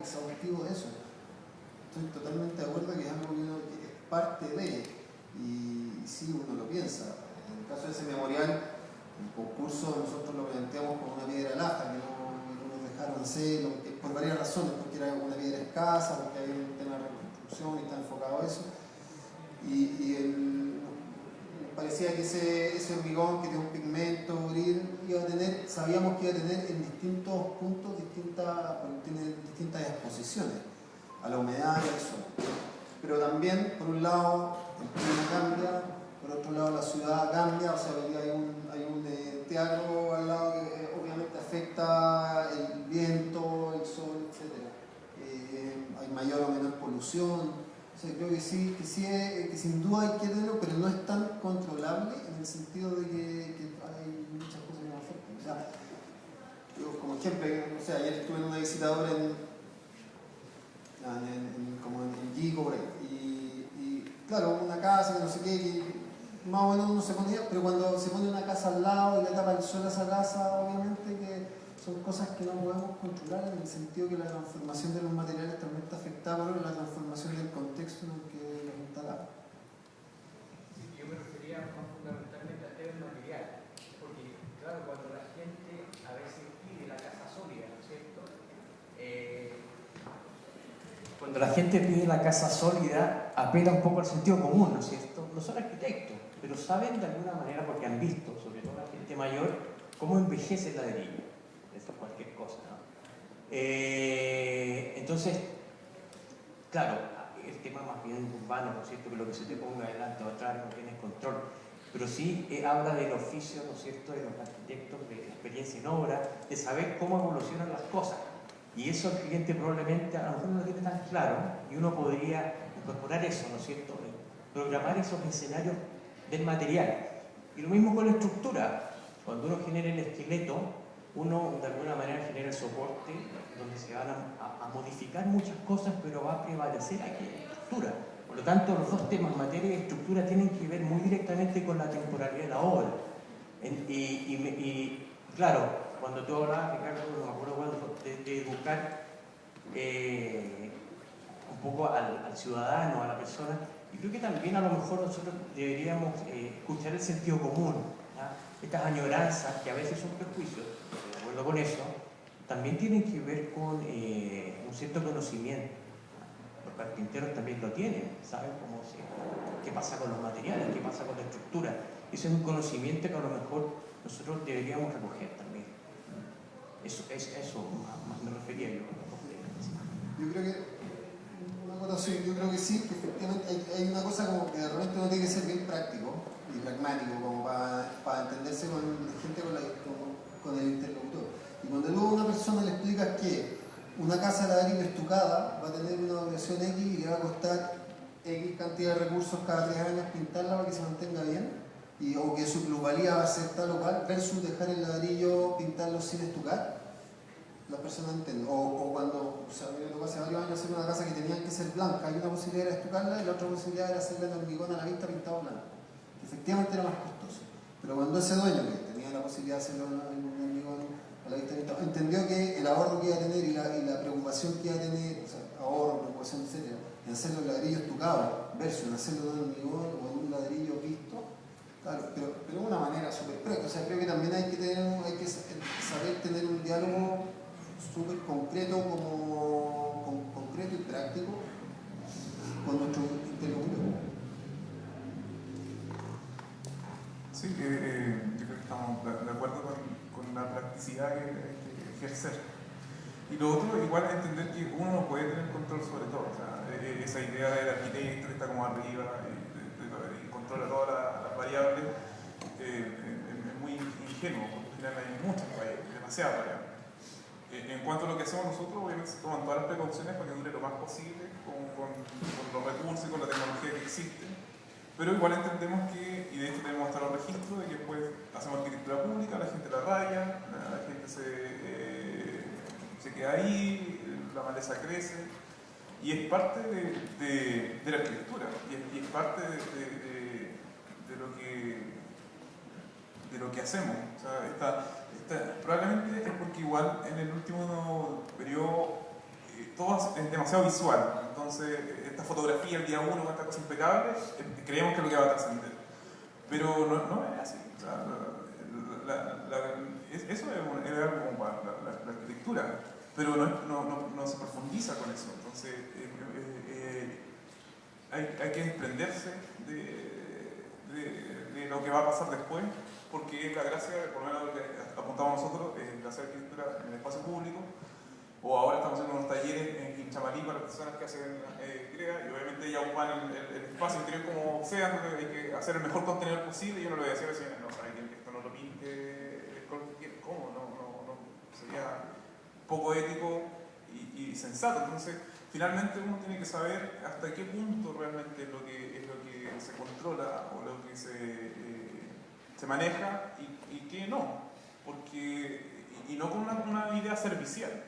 exhaustivo de eso. Estoy totalmente de acuerdo que es algo que es parte de, y sí uno lo piensa. En el caso de ese memorial, el concurso nosotros lo planteamos con una piedra laja que no nos dejaron hacer, por varias razones, porque era una piedra escasa, porque había un tema de reconstrucción y está enfocado a eso. Nos parecía que ese hormigón que tiene un pigmento gris iba a tener, sabíamos que iba a tener en distintos puntos tiene distintas exposiciones a la humedad y al sol. Pero también, por un lado, el clima cambia, por otro lado la ciudad cambia, o sea, hoy día hay un teatro al lado que obviamente afecta el viento, el sol, etc. Hay mayor o menor polución. O sea, creo que sí, que sin duda hay que tenerlo, pero no es tan controlable en el sentido de que hay muchas cosas que nos afectan. O sea, yo, como ejemplo, o sea, ayer estuve en una visitadora como en Yico, por ahí, y claro, una casa que no sé qué, que más o menos uno se ponía, pero cuando se pone una casa al lado y le tapa el sol a esa casa, obviamente que son cosas que no podemos controlar, en el sentido que la transformación de los materiales también está afectada por la transformación del contexto en el que los instalamos. Yo me refería más fundamentalmente al tema material, porque claro, cuando la gente a veces pide la casa sólida, ¿no es cierto? Cuando la gente pide la casa sólida, apela un poco al sentido común, ¿no es cierto? No son arquitectos, pero saben de alguna manera, porque han visto, sobre todo la gente mayor, cómo envejece el ladrillo. Esto es cualquier cosa, ¿no? Entonces, claro, el tema más bien urbano, ¿no es cierto? Que lo que se te ponga adelante o atrás no tienes control. Pero sí habla del oficio, ¿no es cierto?, de los arquitectos, de la experiencia en obra, de saber cómo evolucionan las cosas. Y eso el cliente probablemente a lo mejor no lo tiene tan claro, y uno podría incorporar eso, ¿no es cierto?, programar esos escenarios del material. Y lo mismo con la estructura. Cuando uno genera el esqueleto, uno de alguna manera genera el soporte donde se van a modificar muchas cosas, pero va a prevalecer aquí la estructura. Por lo tanto, los dos temas, materia y estructura, tienen que ver muy directamente con la temporalidad de la obra. Y claro, cuando tú hablabas, Ricardo, no me acuerdo cuándo, de educar un poco al ciudadano, a la persona, y creo que también a lo mejor nosotros deberíamos escuchar el sentido común, ¿ya? Estas añoranzas, que a veces son prejuicios, de acuerdo con eso, también tienen que ver con un cierto conocimiento. Los carpinteros también lo tienen, saben qué pasa con los materiales, qué pasa con la estructura. Ese es un conocimiento que a lo mejor nosotros deberíamos recoger también. Eso más me refería yo. Yo creo que yo creo que sí, que efectivamente hay una cosa como que de repente uno tiene que ser bien práctico y pragmático como para entenderse con gente con el interlocutor. Y cuando luego a una persona le explicas que una casa de ladrillo estucada va a tener una duración X y le va a costar X cantidad de recursos cada 3 años pintarla para que se mantenga bien, o que su plusvalía va a ser tal o cual, versus dejar el ladrillo, pintarlo sin estucar, las personas entienden. O cuando, o sea, a mí me tocó hace varios años hacer una casa que tenía que ser blanca, hay una posibilidad era estucarla y la otra posibilidad era hacerla en hormigón a la vista pintado blanco. Efectivamente era más costoso. Pero cuando ese dueño, que tenía la posibilidad de hacerlo en hormigón a la vista pintado, entendió que el ahorro que iba a tener y la preocupación que iba a tener, o sea, ahorro, preocupación, etc., en hacerlo en ladrillo estucado versus en hacerlo en hormigón o en un ladrillo visto, claro, pero de una manera súper práctica. O sea, creo que también hay que saber tener un diálogo súper concreto, concreto y práctico con nuestro interlocutor. Sí, yo creo que estamos de acuerdo con la practicidad que hay que ejercer. Y lo otro, igual es entender que uno no puede tener control sobre todo. O sea, esa idea del arquitecto que está como arriba y controla todas las variables es muy ingenuo, porque al final hay muchas variables, demasiadas variables. En cuanto a lo que hacemos nosotros, obviamente se toman todas las precauciones para que dure lo más posible con los recursos y con la tecnología que existe. Pero igual entendemos que, y de hecho tenemos hasta los registros, de que después hacemos arquitectura pública, la gente la raya, la gente se queda ahí, la maleza crece, y es parte de la arquitectura, y es parte de lo que hacemos. O sea, probablemente es porque igual en el último periodo todo es demasiado visual. Entonces, esta fotografía el día 1 con esta cosa impecable, creemos que es lo que va a trascender. Pero no es así. O sea, eso es algo como para la arquitectura, pero no se profundiza con eso. Entonces, hay que desprenderse de lo que va a pasar después, porque es la gracia, por lo menos lo que apuntamos nosotros, de hacer arquitectura en el espacio público. O ahora estamos haciendo unos talleres en Quinchamalí para las personas que hacen CREA, y obviamente ya ocupan el espacio interior como sea, donde hay que hacer el mejor contenedor posible. Y yo no le voy a decir a la señora, no, sabe que esto no lo pinte, ¿cómo? No, sería poco ético y sensato. Entonces, finalmente uno tiene que saber hasta qué punto realmente es lo que se controla o lo que se maneja y qué no. Y no con una idea servicial,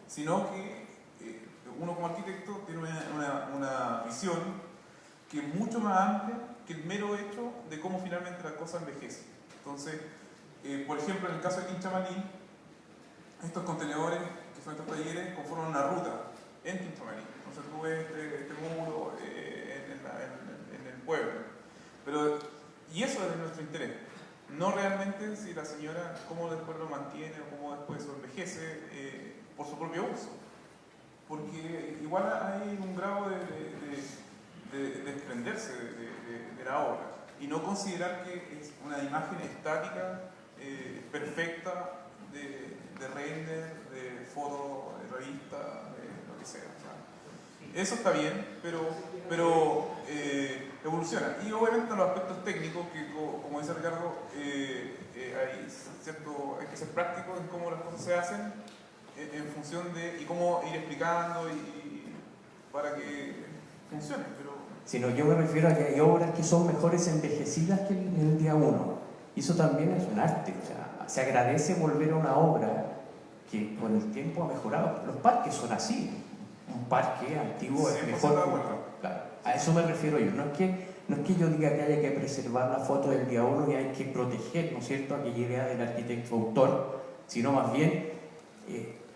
sino que uno como arquitecto tiene una visión que es mucho más amplia que el mero hecho de cómo finalmente las cosas envejecen. Entonces, por ejemplo, en el caso de Quinchamalí, estos contenedores, que son estos talleres, conforman una ruta en Quinchamalí. Entonces tú ves este muro en el pueblo. Y eso es de nuestro interés. No realmente si la señora, cómo después lo mantiene o cómo después lo envejece por su propio uso. Porque igual hay un grado de desprenderse de la obra y no considerar que es una imagen estática, perfecta, de render, de foto, de revista, de lo que sea. O sea, eso está bien, pero evoluciona. Y obviamente en los aspectos técnicos, que como dice Ricardo, hay que ser práctico en cómo las cosas se hacen, en función de, y cómo ir explicando para que funcione. Sino yo me refiero a que hay obras que son mejores envejecidas que en el día 1. Y eso también es un arte. O sea, se agradece volver a una obra que con el tiempo ha mejorado. Los parques son así. Un parque antiguo es mejor que otro. Claro, a eso me refiero yo. No es que yo diga que haya que preservar la foto del día 1 y hay que proteger, ¿no es cierto?, aquella idea del arquitecto autor, sino más bien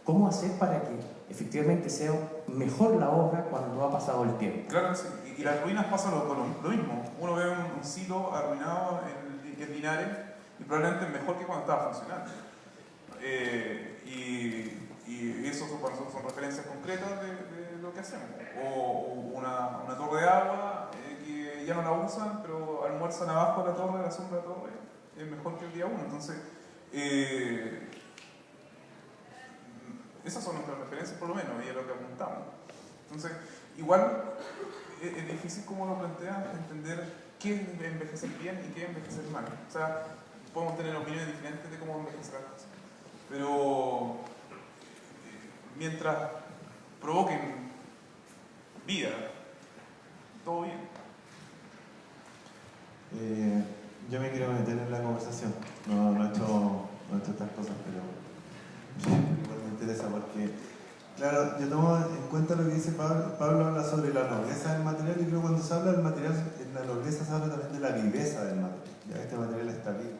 cómo hacer para que efectivamente sea mejor la obra cuando ha pasado el tiempo. Claro, sí. Y las ruinas pasan lo mismo. Uno ve un silo arruinado en Linares y probablemente es mejor que cuando estaba funcionando. Y eso para nosotros son referencias concretas de lo que hacemos. O una torre de agua que ya no la usan, pero almuerzan abajo de la torre, la sombra de la torre, es mejor que el día 1. Entonces, esas son nuestras referencias, por lo menos, y es lo que apuntamos. Entonces, igual es difícil, como lo plantean, entender qué es envejecer bien y qué es envejecer mal. O sea, podemos tener opiniones diferentes de cómo envejecer las cosas. Pero mientras provoquen vida, todo bien. Yo me quiero meter en la conversación. No he hecho estas cosas, pero igual me interesa porque, claro, yo tomo en cuenta lo que dice Pablo. Pablo habla sobre la nobleza del material, y creo que cuando se habla del material, en la nobleza se habla también de la viveza del material. Ya este material está vivo.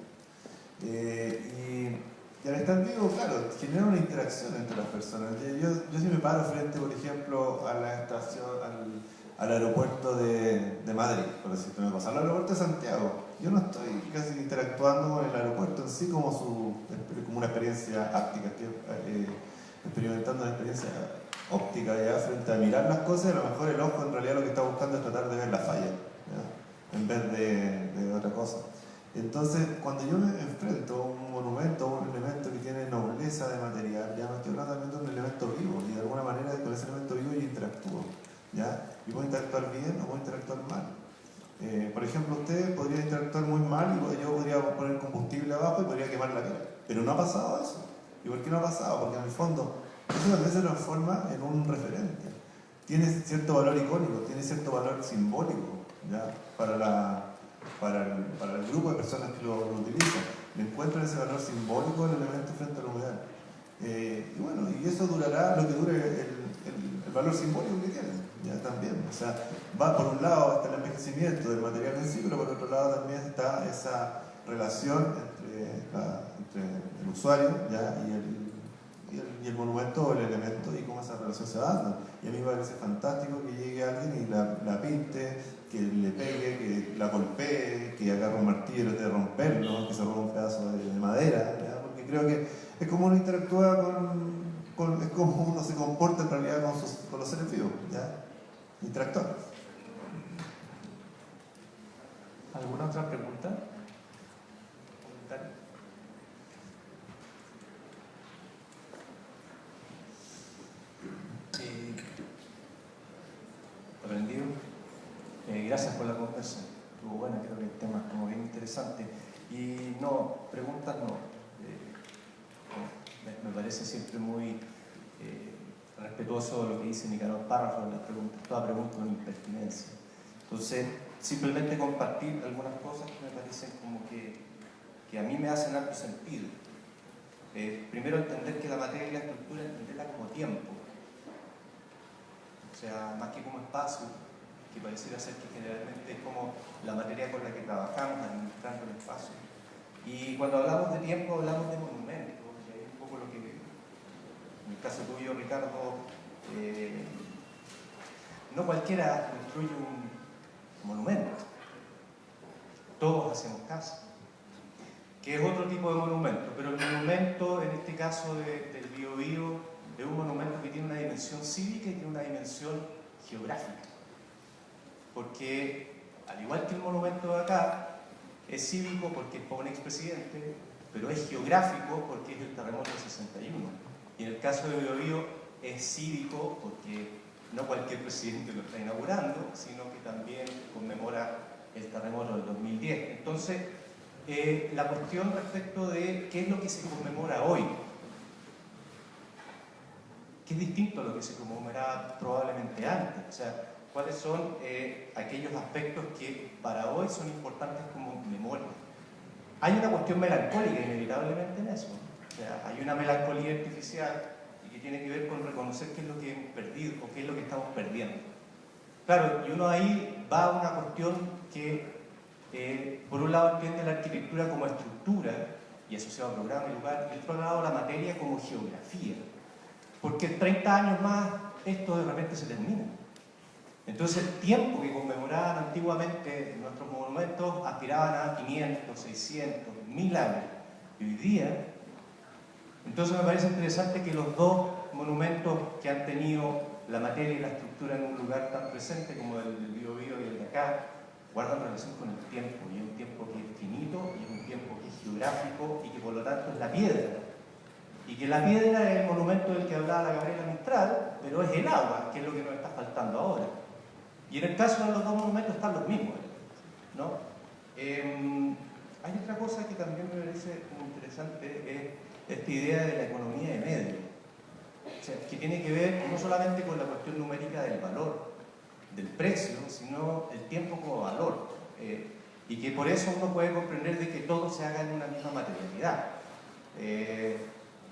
Y al estar vivo, claro, genera una interacción entre las personas. Yo si me paro frente, por ejemplo, a la estación, al aeropuerto de Madrid, por decirte una cosa, al aeropuerto de Santiago, yo no estoy casi interactuando con el aeropuerto en sí como una experiencia áptica, estoy experimentando una experiencia óptica ya frente a mirar las cosas, y a lo mejor el ojo en realidad lo que está buscando es tratar de ver la falla, ¿ya?, en vez de otra cosa. Entonces, cuando yo me enfrento a un monumento, a un elemento que tiene nobleza de material, ya me estoy hablando también de un elemento vivo, y de alguna manera con ese elemento vivo yo interactúo, ¿ya? Y puedo interactuar bien o puedo interactuar mal. Por ejemplo, usted podría interactuar muy mal y yo podría poner combustible abajo y podría quemar la cara. Pero no ha pasado eso. ¿Y por qué no ha pasado? Porque en el fondo eso también se transforma en un referente. Tiene cierto valor icónico, tiene cierto valor simbólico, ¿ya?, para el grupo de personas que lo utilizan. Le encuentran ese valor simbólico del elemento frente al humedal. Y bueno, y eso durará lo que dure el valor simbólico que tiene, ya también. O sea, va por un lado hasta el envejecimiento del material en sí, pero por otro lado también está esa relación entre el usuario, ya, y el el monumento o el elemento y cómo esa relación se va dando. Y a mí me parece fantástico que llegue alguien y la pinte, que le pegue, que la golpee, que agarre un martillo y trate de romperlo, que se roba un pedazo de madera, ¿ya? Porque creo que es como uno interactúa es como uno se comporta en realidad con los seres vivos, ¿ya? Interactuar. ¿Alguna otra pregunta? ¿Comentario? ¿Aprendido? Gracias por la conversación. Estuvo buena, creo que el tema es como bien interesante. Y no, preguntas no. Me parece siempre muy respetuoso lo que dice Nicanor Párrafo en las preguntas. Toda pregunta es una impertinencia. Entonces, simplemente compartir algunas cosas que me parecen como que a mí me hacen algo sentido. Primero, entender que la materia y la estructura, entenderla como tiempo. O sea, más que como espacio, que pareciera ser que generalmente es como la materia con la que trabajamos, administrando el espacio. Y cuando hablamos de tiempo, hablamos de monumentos, y ahí es un poco lo que, en el caso tuyo, Ricardo, no cualquiera construye un monumento. Todos hacemos casa, que es otro tipo de monumento, pero el monumento, en este caso del Biobío, es un monumento que tiene una dimensión cívica y tiene una dimensión geográfica. Porque, al igual que el monumento de acá, es cívico porque es para un expresidente, pero es geográfico porque es el terremoto del 61. Y en el caso de Biobío es cívico porque no cualquier presidente lo está inaugurando, sino que también conmemora el terremoto del 2010. Entonces, la cuestión respecto de qué es lo que se conmemora hoy, que es distinto a lo que se conmemoraba probablemente antes. O sea, cuáles son aquellos aspectos que para hoy son importantes como memoria. Hay una cuestión melancólica inevitablemente en eso. O sea, hay una melancolía artificial y que tiene que ver con reconocer qué es lo que hemos perdido o qué es lo que estamos perdiendo. Claro, y uno ahí va a una cuestión que, por un lado, entiende la arquitectura como estructura y asociado a programa y lugar, y por otro lado, la materia como geografía. Porque en 30 años más esto de repente se termina. Entonces el tiempo que conmemoraban antiguamente nuestros monumentos aspiraban a 500, 600, 1000 años. Y hoy día, entonces me parece interesante que los dos monumentos que han tenido la materia y la estructura en un lugar tan presente como el del Biobío y el de acá, guardan relación con el tiempo, y es un tiempo que es finito, y es un tiempo que es geográfico, y que por lo tanto es la piedra. Y que la piedra es el monumento del que hablaba la Gabriela Mistral, pero es el agua, que es lo que nos está faltando ahora. Y en el caso de los dos monumentos están los mismos, ¿no? Hay otra cosa que también me parece muy interesante, es esta idea de la economía de medio. O sea, que tiene que ver no solamente con la cuestión numérica del valor, del precio, sino el tiempo como valor. Y que por eso uno puede comprender de que todo se haga en una misma materialidad.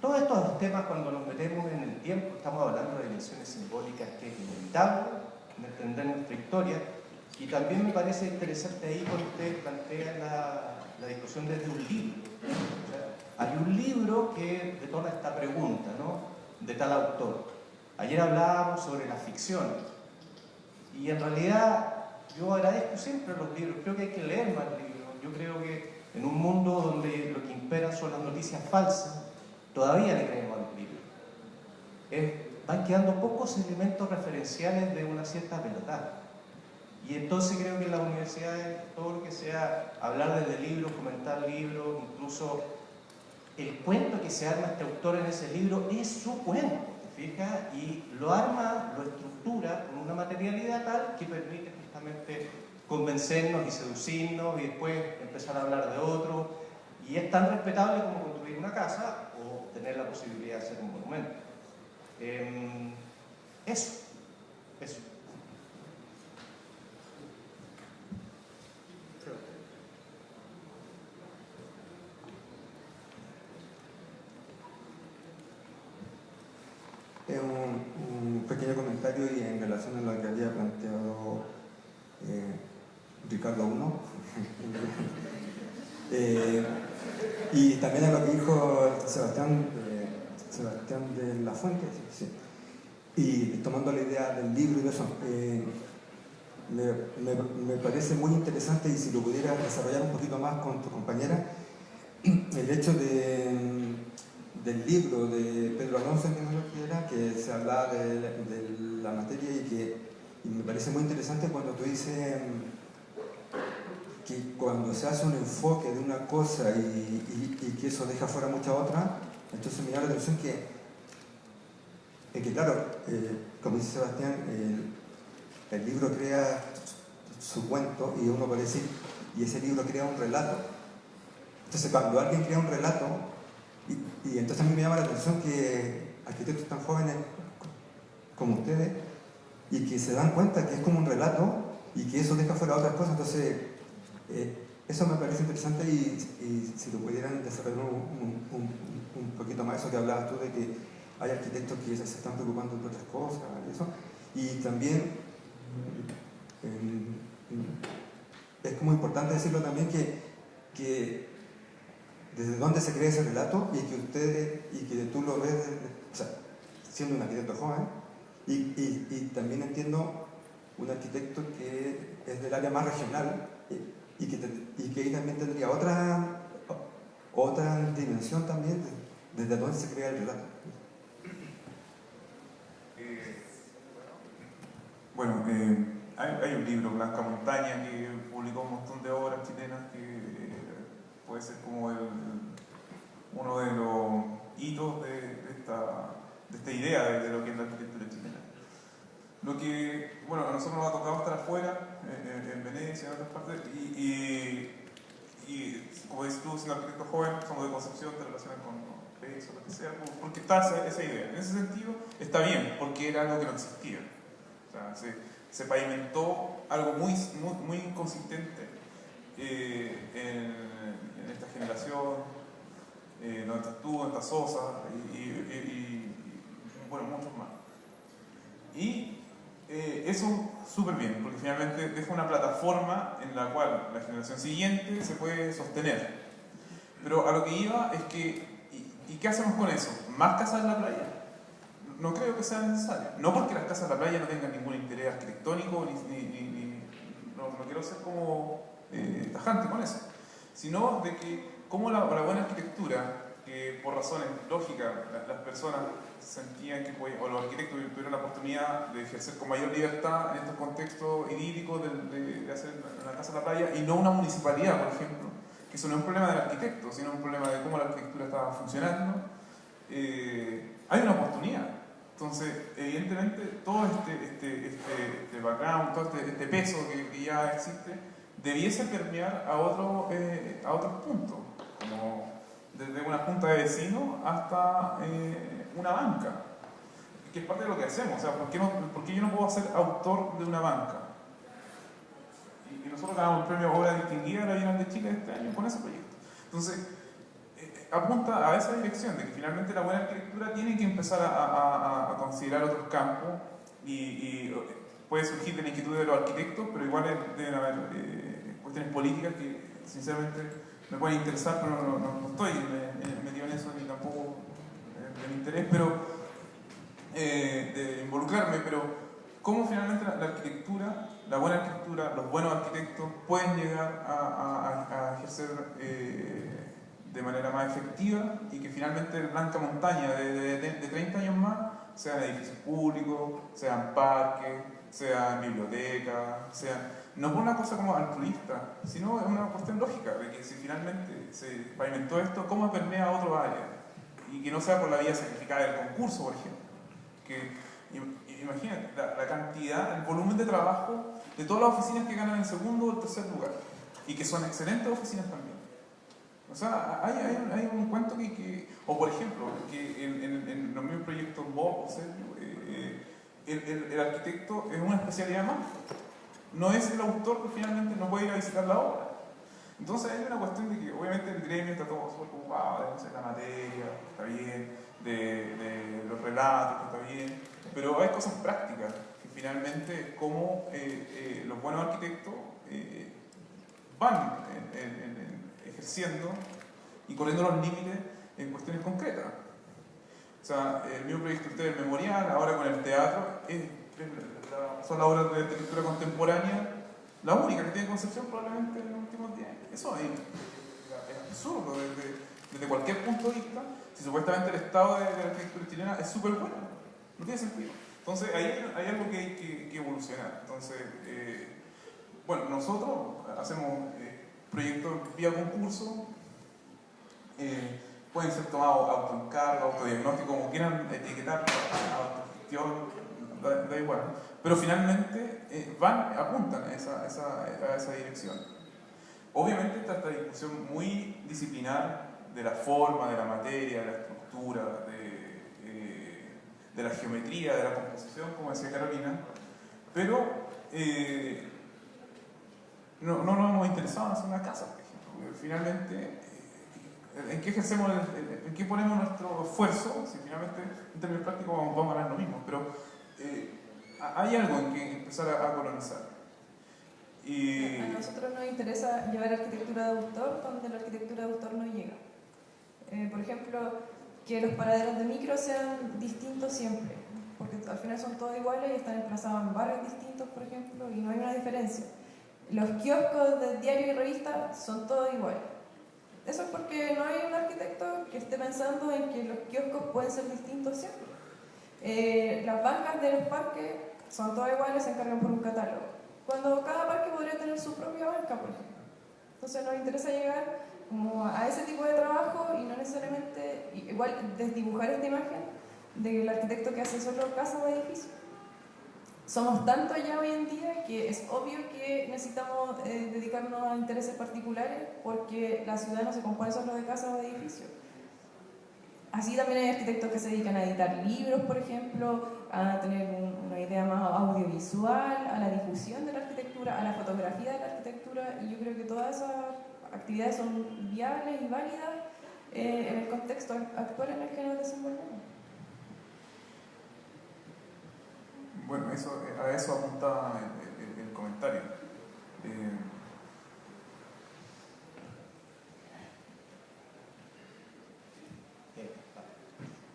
Todos estos temas, cuando nos metemos en el tiempo, estamos hablando de dimensiones simbólicas que es inevitable de entender nuestra historia, y también me parece interesante ahí cuando ustedes plantean la discusión desde un libro. O sea, hay un libro que detona esta pregunta, ¿no?, de tal autor. Ayer hablábamos sobre la ficción, y en realidad yo agradezco siempre los libros, creo que hay que leer más libros. Yo creo que en un mundo donde lo que impera son las noticias falsas, todavía le creemos a los libros. Van quedando pocos elementos referenciales de una cierta pelota. Y entonces creo que en las universidades, todo lo que sea hablar desde libros, comentar libros, incluso el cuento que se arma este autor en ese libro es su cuento, ¿te fijas? Y lo arma, lo estructura con una materialidad tal que permite justamente convencernos y seducirnos y después empezar a hablar de otro. Y es tan respetable como construir una casa o tener la posibilidad de hacer un monumento. Eso. Un pequeño comentario y en relación a lo que había planteado Ricardo I. Y también a lo que dijo Sebastián Sebastián de la Fuente, sí. Y tomando la idea del libro y eso, me parece muy interesante, y si lo pudieras desarrollar un poquito más con tu compañera, el hecho del libro de Pedro Alonso, que se hablaba de la materia, y me parece muy interesante cuando tú dices que cuando se hace un enfoque de una cosa y que eso deja fuera muchas otras, entonces me llama la atención que claro, como dice Sebastián, el libro crea su cuento y uno puede decir, y ese libro crea un relato. Entonces cuando alguien crea un relato, y entonces a mí me llama la atención que arquitectos tan jóvenes como ustedes, y que se dan cuenta que es como un relato y que eso deja fuera otras cosas, entonces eso me parece interesante, y si lo pudieran desarrollar un poquito más, eso que hablabas tú de que hay arquitectos que se están preocupando de otras cosas, y también es como importante decirlo también que desde dónde se crea ese relato, y que ustedes, y que tú lo ves, o sea, siendo un arquitecto joven, y también entiendo un arquitecto que es del área más regional, y que ahí también tendría otra dimensión también desde dónde se crea el relato. Bueno, hay un libro, Blanca Montaña, que publicó un montón de obras chilenas, que puede ser como uno de los hitos de esta idea de lo que es la arquitectura chilena. Lo que, bueno, a nosotros nos ha tocado estar afuera, en Venecia, en otras partes, y como dices tú, siendo arquitecto joven, somos de Concepción, te relacionan con peso, lo que sea, porque está esa idea. En ese sentido, está bien, porque era algo que no existía. O sea, se pavimentó algo muy inconsistente en esta generación, donde estás tú, donde estás Sosa, y bueno, muchos más. Y eso súper bien, porque finalmente deja una plataforma en la cual la generación siguiente se puede sostener. Pero a lo que iba es que, ¿y qué hacemos con eso? ¿Más casas en la playa? No creo que sea necesario. No porque las casas de la playa no tengan ningún interés arquitectónico, no quiero ser como tajante con eso, sino de que como la buena arquitectura, que por razones lógicas las personas sentían que o los arquitectos tuvieron la oportunidad de ejercer con mayor libertad en estos contextos idílicos de hacer una casa en la playa, y no una municipalidad, por ejemplo, que eso no es un problema del arquitecto, sino un problema de cómo la arquitectura estaba funcionando. Hay una oportunidad. Entonces, evidentemente, todo este background, todo este peso que ya existe, debiese permear a otros puntos, como desde una junta de vecinos hasta una banca, que es parte de lo que hacemos. O sea, ¿por qué yo no puedo ser autor de una banca? Y nosotros ganamos el premio Obra Distinguida de la Bienal de Chile este año con ese proyecto. Entonces, apunta a esa dirección, de que finalmente la buena arquitectura tiene que empezar a considerar otros campos, y puede surgir de la inquietud de los arquitectos, pero igual deben haber cuestiones políticas que sinceramente me pueden interesar, pero no estoy metido en eso, ni tampoco de mi interés, pero de involucrarme, pero cómo finalmente la arquitectura, la buena arquitectura, los buenos arquitectos pueden llegar a ejercer de manera más efectiva, y que finalmente Blanca Montaña de 30 años más sean edificios públicos, sean parques, sean bibliotecas, no por una cosa como altruista, sino es una cuestión lógica de que si finalmente se pavimentó esto, ¿cómo permea a otro área? Y que no sea por la vía sacrificada del concurso, por ejemplo. Que imagínate la cantidad, el volumen de trabajo de todas las oficinas que ganan el segundo o el tercer lugar, y que son excelentes oficinas también. O sea, hay un cuento o por ejemplo, que en los mismos proyectos Bob o Sergio, el arquitecto es una especialidad más. No es el autor que finalmente no puede ir a visitar la obra. Entonces hay una cuestión de que obviamente el gremio está todo súper preocupado de la materia, está bien, de los relatos, está bien, pero hay cosas prácticas que finalmente como los buenos arquitectos van ejerciendo y corriendo los límites en cuestiones concretas. sea, el mismo proyecto usted, el memorial, ahora con el teatro, son las obras de arquitectura contemporánea, la única que tiene Concepción probablemente en los últimos 10 años. Eso es absurdo desde cualquier punto de vista. Si supuestamente el estado de la arquitectura chilena es súper bueno, no tiene sentido. Entonces, hay algo que hay que evolucionar. Entonces, bueno, nosotros hacemos proyectos vía concurso, pueden ser tomados autoencargo, autodiagnóstico, como quieran etiquetar, autogestión, da igual. Pero finalmente apuntan a esa dirección. Obviamente está esta discusión muy disciplinar de la forma, de la materia, de la estructura, de la geometría, de la composición, como decía Carolina, pero no nos hemos interesado en hacer una casa, por ejemplo. Finalmente, ¿en qué ejercemos, en qué ponemos nuestro esfuerzo? Si finalmente, en términos prácticos, vamos a ganar lo mismo, pero hay algo en que empezar a colonizar. A nosotros nos interesa llevar arquitectura de autor donde la arquitectura de autor no llega. Por ejemplo, que los paraderos de micro sean distintos siempre, porque al final son todos iguales y están emplazados en barrios distintos, por ejemplo, y no hay una diferencia. Los kioscos de diario y revista son todos iguales. Eso es porque no hay un arquitecto que esté pensando en que los kioscos pueden ser distintos siempre. Las bancas de los parques son todas iguales, se encargan por un catálogo, cuando cada parque podría tener su propia banca, por ejemplo. Entonces nos interesa llegar como a ese tipo de trabajo y no necesariamente, igual desdibujar esta imagen del arquitecto que hace solo casas o edificios. Somos tanto ya hoy en día que es obvio que necesitamos dedicarnos a intereses particulares porque la ciudad no se compone solo de casas o de edificios. Así también hay arquitectos que se dedican a editar libros, por ejemplo, a tener una idea más audiovisual, a la difusión de la arquitectura, a la fotografía de la arquitectura, y yo creo que todas esas actividades son viables y válidas en el contexto actual en el que nos desenvolvemos. Bueno, a eso apuntaba el comentario.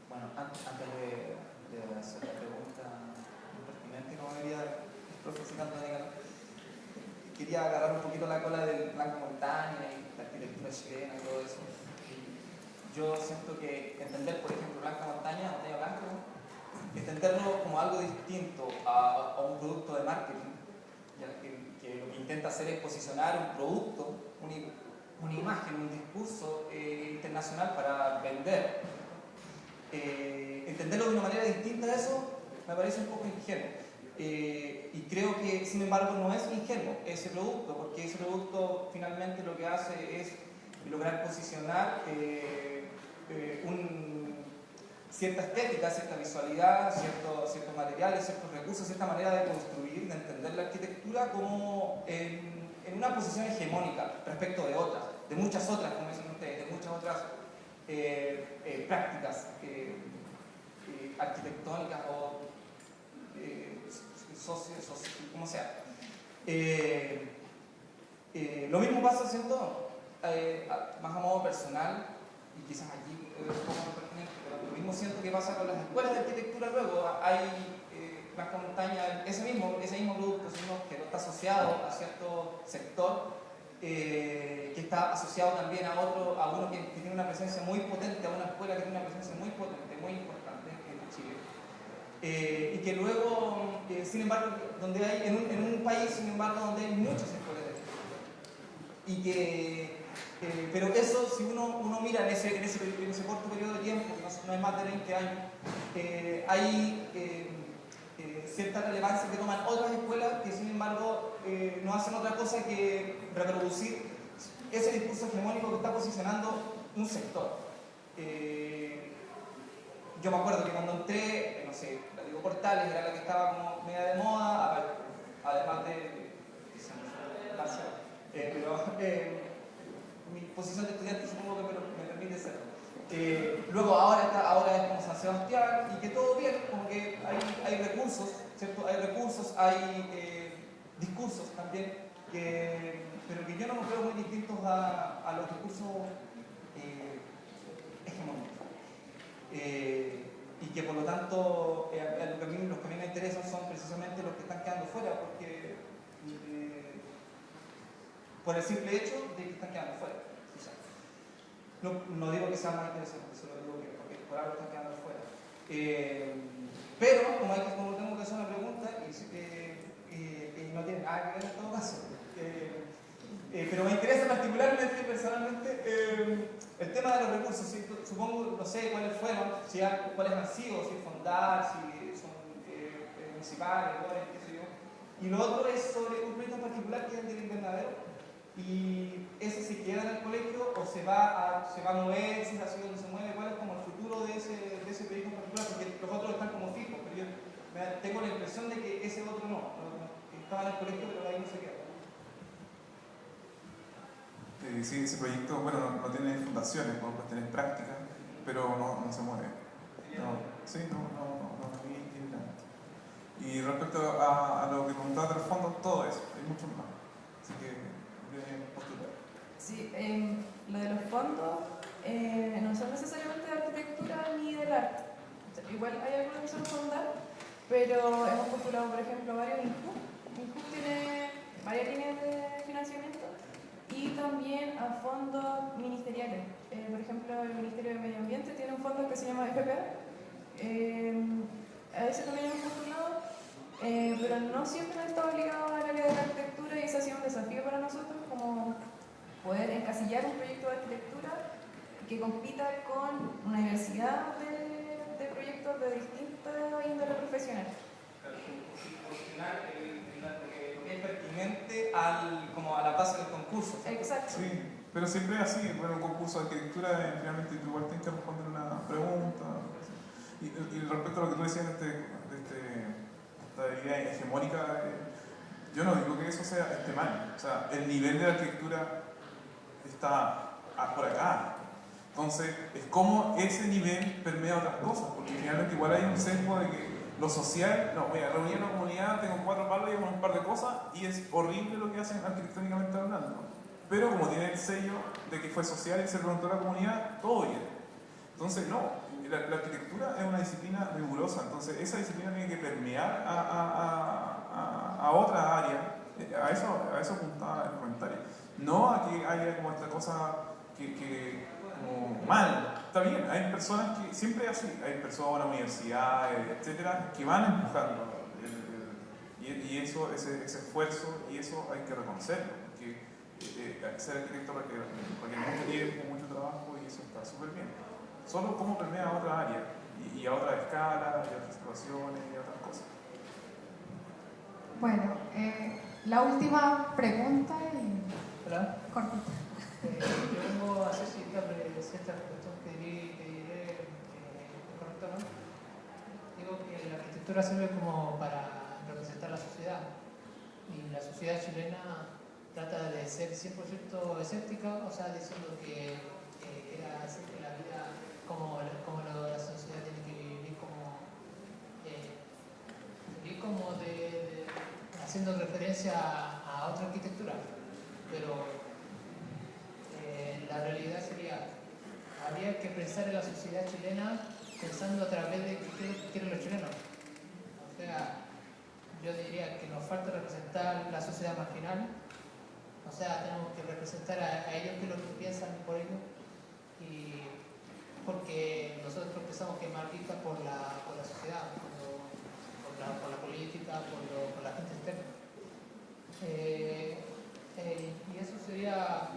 Bueno, antes de hacer la pregunta pertinente, como diría el profesor Antonio, quería agarrar un poquito la cola del Blanca Montaña y la arquitectura chilena y todo eso. Yo siento que entender, por ejemplo, Blanca Montaña, Montaña Blanca, entenderlo como algo distinto a un producto de marketing, ya que lo que intenta hacer es posicionar un producto, una imagen, un discurso internacional para vender. Entenderlo de una manera distinta a eso me parece un poco ingenuo. Y creo que, sin embargo, no es ingenuo ese producto, porque ese producto finalmente lo que hace es lograr posicionar cierta estética, cierta visualidad, ciertos materiales, ciertos recursos, cierta manera de construir, de entender la arquitectura como en una posición hegemónica respecto de otras, de muchas otras, como dicen ustedes, de muchas otras prácticas arquitectónicas o como sea. Lo mismo pasa, ¿cierto? Más a modo personal, y quizás aquí es un poco más pertinente, pero lo mismo siento que pasa con las escuelas de arquitectura luego. Hay Blanca Montaña, ese mismo producto, que no está asociado a cierto sector, que está asociado también a uno que tiene una presencia muy potente, a una escuela que tiene una presencia muy potente, muy importante en Chile. Y que luego, sin embargo, donde hay, en un país, sin embargo, donde hay muchas escuelas de arquitectura. Pero eso, si uno mira en ese corto periodo de tiempo, que no es más de 20 años, hay cierta relevancia que toman otras escuelas que, sin embargo, no hacen otra cosa que reproducir ese discurso hegemónico que está posicionando un sector. Yo me acuerdo que cuando entré, no sé, la digo Portales, era la que estaba como media de moda, además de pero mi posición de estudiante supongo que me permite serlo. Luego ahora es como San Sebastián, y que todo bien, como que hay recursos, ¿cierto? Hay recursos, hay discursos también, pero que yo no los veo muy distintos a los discursos hegemónicos. y que por lo tanto los que a mí me interesan son precisamente los que están quedando fuera, porque por el simple hecho de que están quedando fuera. O sea, no digo que sea más interesante, solo digo que porque por algo están quedando fuera. Pero como tengo que hacer una pregunta y no tiene nada que ver en todo caso, pero me interesa particularmente, personalmente, el tema de los recursos. ¿Sí? Supongo, no sé cuáles fueron, cuáles han sido, si fondar, si son municipales, qué sé yo. Y lo otro es sobre un proyecto en particular que es el del invernadero. Y ese se queda en el colegio o se va a mover, si es así donde se mueve, cuál es como el futuro de ese proyecto en particular, porque los otros están como fijos, pero yo tengo la impresión de que ese otro que estaba en el colegio, pero ahí no se queda. Sí, ese proyecto, bueno, no tiene fundaciones, puede tener prácticas, pero no se mueve. Y respecto a lo que comentaba del fondo, todo eso, hay mucho más. Así que deben postular. Sí, lo de los fondos no son necesariamente de arquitectura ni del arte. O sea, igual hay algunos que son fondar, pero hemos postulado, por ejemplo, varios INCUB. INCUB tiene varias líneas de financiamiento y también a fondos ministeriales. Por ejemplo, el Ministerio de Medio Ambiente tiene un fondo que se llama FPA. A ese también hemos postulado, pero no siempre han estado ligados al área de la arquitectura, y eso ha sido un desafío para nosotros, como poder encasillar un proyecto de arquitectura que compita con una diversidad de proyectos de distintas índoles profesionales. Lo que es pertinente como a la base del concurso. Exacto. Sí, pero siempre es así. Bueno, un concurso de arquitectura, finalmente tú igual tienes que responder una pregunta. Y respecto a lo que tú decías de esta idea hegemónica, yo no digo que eso esté mal. O sea, el nivel de la arquitectura está por acá. Entonces, es como ese nivel permea otras cosas, porque finalmente igual hay un sesgo de que lo social, no, voy a reunir una comunidad, tengo 4 palos y un par de cosas, y es horrible lo que hacen arquitectónicamente hablando. Pero como tiene el sello de que fue social y se preguntó a la comunidad, todo bien. Entonces, no, la arquitectura es una disciplina rigurosa, entonces esa disciplina tiene que permear a otra área. A eso apuntaba el comentario. No a que haya como esta cosa que como mal. Está bien, hay personas que siempre así, hay personas, universidades, etcétera, que van empujando y eso, ese esfuerzo, y eso hay que reconocerlo, porque ser arquitecto requiere mucho tiempo, mucho trabajo, y eso está súper bien. Solo cómo permea a otra área y a otra escala, y a otras situaciones y a otras cosas. Bueno, la última pregunta y Hola. cortita. Yo vengo a hacer cierta reflexión que diré correcto, ¿no? Digo que la arquitectura sirve como para representar la sociedad, y la sociedad chilena trata de ser 100% escéptica, o sea, diciendo que hacer que la vida como la sociedad tiene que vivir como haciendo referencia a otra arquitectura, pero la realidad sería, habría que pensar en la sociedad chilena pensando a través de qué quieren los chilenos. O sea, yo diría que nos falta representar la sociedad marginal, o sea, tenemos que representar a ellos, que es lo que piensan por ellos, y porque nosotros pensamos que es más rica por la sociedad, por la política, por la gente externa. Y eso sería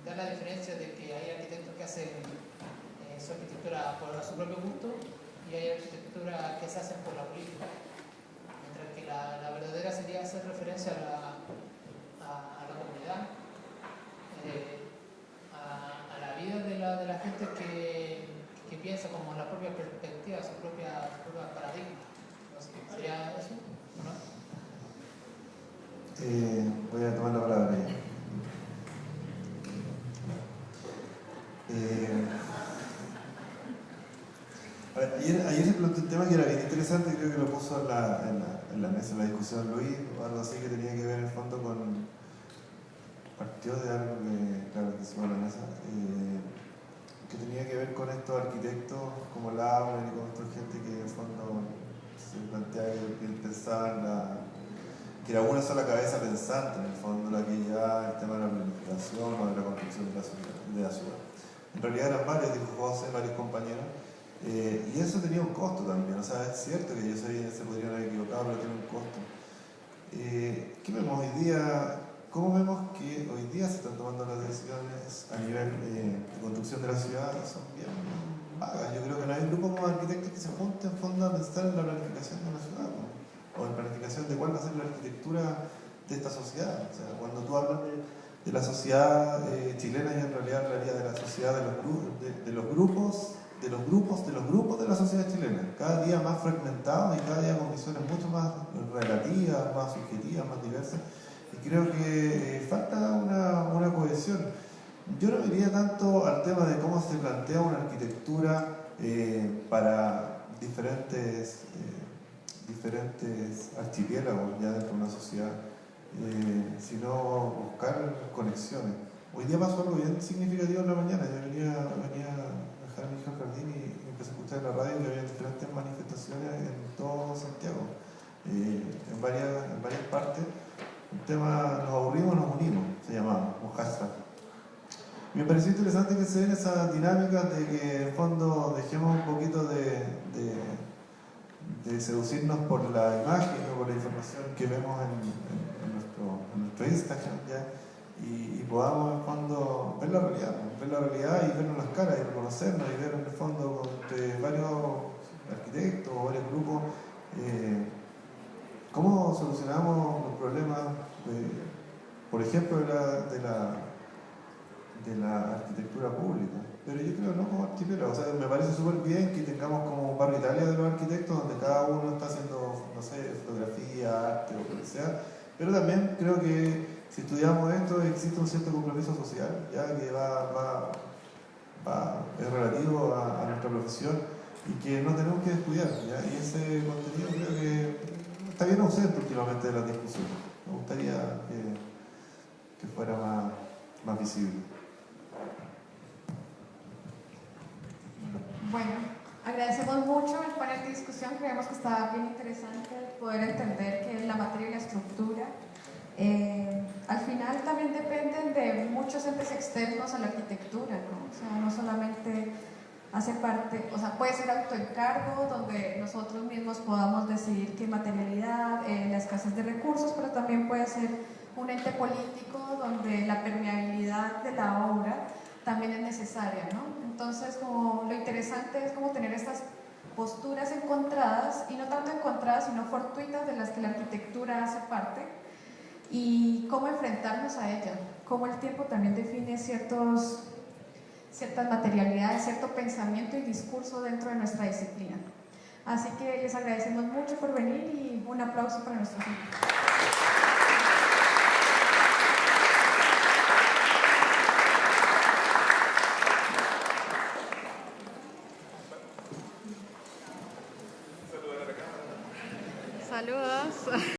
dar la diferencia de que hay arquitectos que hacen su arquitectura por su propio gusto, y hay arquitectura que se hacen por la política, mientras que la verdadera sería hacer referencia a la comunidad, a la vida de la gente que piensa como la propia perspectiva, su propia paradigma. Entonces, ¿sería eso o no? Voy a tomar la palabra ya. A ver, ayer se planteó un tema que era bien interesante, creo que lo puso en la mesa, en la discusión Luis, o algo así, que tenía que ver en el fondo partió de algo que, claro, que hicimos en la mesa, que tenía que ver con estos arquitectos como Laura y con otra gente que en el fondo se planteaba que pensaban que era una sola cabeza pensante, en el fondo, la que llevaba el tema de la planificación o de la construcción de la ciudad. En realidad eran varios, dijo José, varios compañeros, y eso tenía un costo también. O sea, es cierto que ellos se podrían haber equivocado, pero tiene un costo. ¿Qué vemos hoy día? ¿Cómo vemos que hoy día se están tomando las decisiones a nivel de construcción de la ciudad? Son bien vagas. Yo creo que no hay un grupo como arquitectos que se junten en fondo a pensar en la planificación de la ciudad, ¿no? O en planificación de cuál va a ser la arquitectura de esta sociedad. O sea, cuando tú hablas de la sociedad chilena, yo en realidad hablaría de la sociedad de los grupos de la sociedad chilena, cada día más fragmentados y cada día con visiones mucho más relativas, más subjetivas, más diversas. Y creo que falta una cohesión. Yo no me iría tanto al tema de cómo se plantea una arquitectura para diferentes archipiélagos ya dentro de una sociedad, sino buscar conexiones. Hoy día pasó algo bien significativo en la mañana. Yo venía a dejar a mi hija al jardín y empecé a escuchar en la radio que había diferentes manifestaciones en todo Santiago, en varias partes. El tema "nos aburrimos, nos unimos" se llamaba, un hashtag. Me pareció interesante que se den esas dinámicas de que en el fondo dejemos un poquito de seducirnos por la imagen o por la información que vemos en nuestro Instagram ya, y podamos en el fondo ver la realidad y vernos las caras y reconocernos y ver en el fondo entre varios arquitectos o varios grupos cómo solucionamos los problemas por ejemplo de la arquitectura pública. Pero yo creo no como archipiélago. O sea, me parece súper bien que tengamos como un barrio Italia de los arquitectos donde cada uno está haciendo, no sé, fotografía, arte o lo que sea. Pero también creo que si estudiamos esto existe un cierto compromiso social, ya que es relativo a nuestra profesión y que no tenemos que descuidar, ¿ya? Y ese contenido creo que está bien ausente últimamente de las discusiones. Me gustaría que fuera más visible. Bueno, agradecemos mucho el panel de discusión. Creemos que está bien interesante poder entender qué es la materia y la estructura. Al final también dependen de muchos entes externos a la arquitectura, ¿no? O sea, no solamente hace parte, o sea, puede ser autoencargo, donde nosotros mismos podamos decidir qué materialidad, la escasez de recursos, pero también puede ser un ente político donde la permeabilidad de la obra también es necesaria, ¿no? Entonces, como lo interesante es como tener estas posturas encontradas, y no tanto encontradas, sino fortuitas, de las que la arquitectura hace parte, y cómo enfrentarnos a ella, cómo el tiempo también define ciertas materialidades, cierto pensamiento y discurso dentro de nuestra disciplina. Así que les agradecemos mucho por venir y un aplauso para nuestros invitados. Saludos.